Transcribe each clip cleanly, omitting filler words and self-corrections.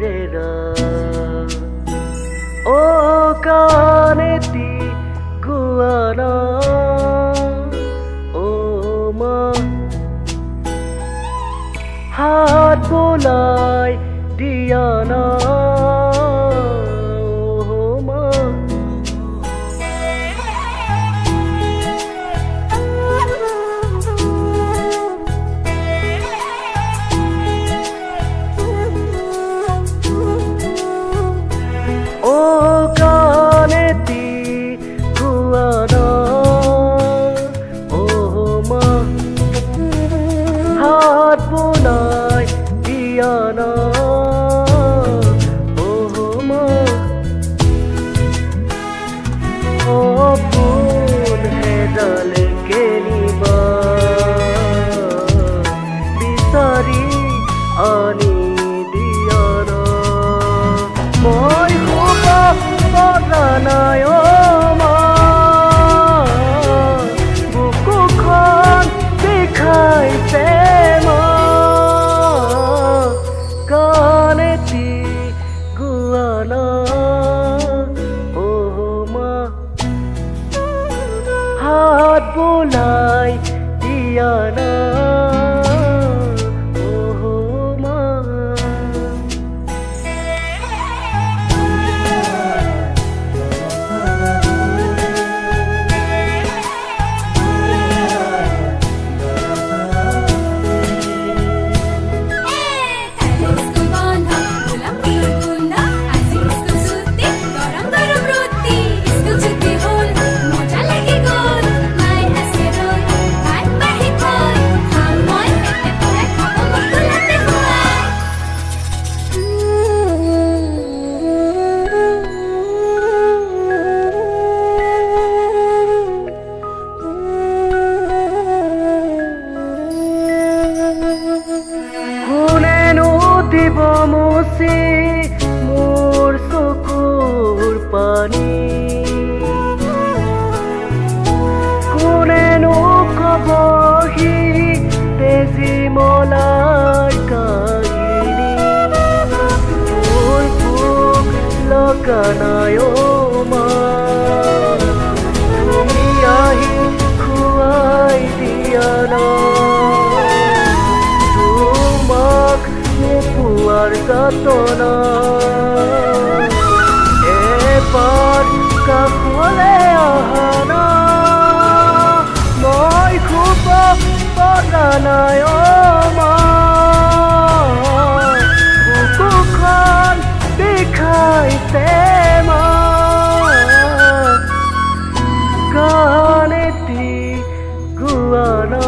RERA ও কানেতি Guiana ও মা হাত বোলাই দিয়ানা ও মা ও কানেতি গুয়ানা ও মা হাত বোলাই দিয়ানা ও মা ও ফুল হেদালে কেনিবা বিচাৰি আনি দিয়ানা মই শুব পৰা নাই অ মা বুকুখন বিষাইছে মা কানেতি গুৱানা ও মা হাত বোলাই দিয়ানা ও মা দিব মুচি মোৰ চকুৰ পানী কোনেনো কবহি তেজি মলাৰ কাহিনী মোৰ ভোক লগা নাই অ মা তুমি আহি খুৱাই দিয়া না পুয়াৰ যাতনা এবাৰ কাকলে আহানা মই খুব পৰা নাই অ মা বুকুখন বিষাইছে মা কানেতি গুৱানা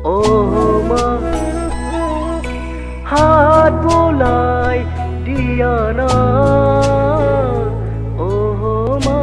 ও মা হাত বোলাই দিয়ানা ও মা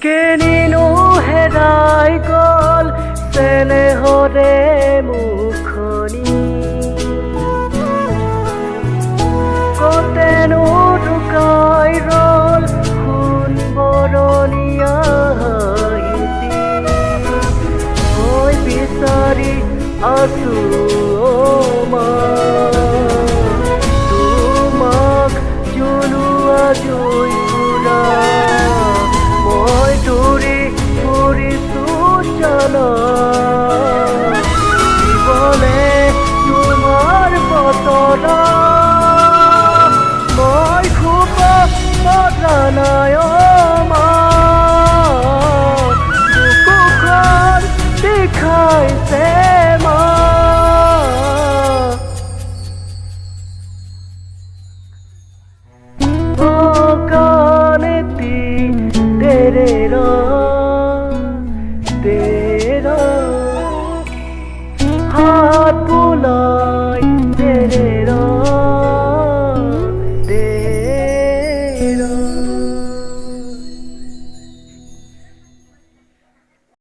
কেনিনো হেৰাই গ'ল চেনেহৰে মুখনি কতেনো লুকাই ৰ'ল সোণ বৰণীয়া হাঁহিটি মই বিচাৰি আছো অ মা তোমাক জ্বলোৱা জুই পুৰা মই দৌৰি ফুৰিছো জানা tu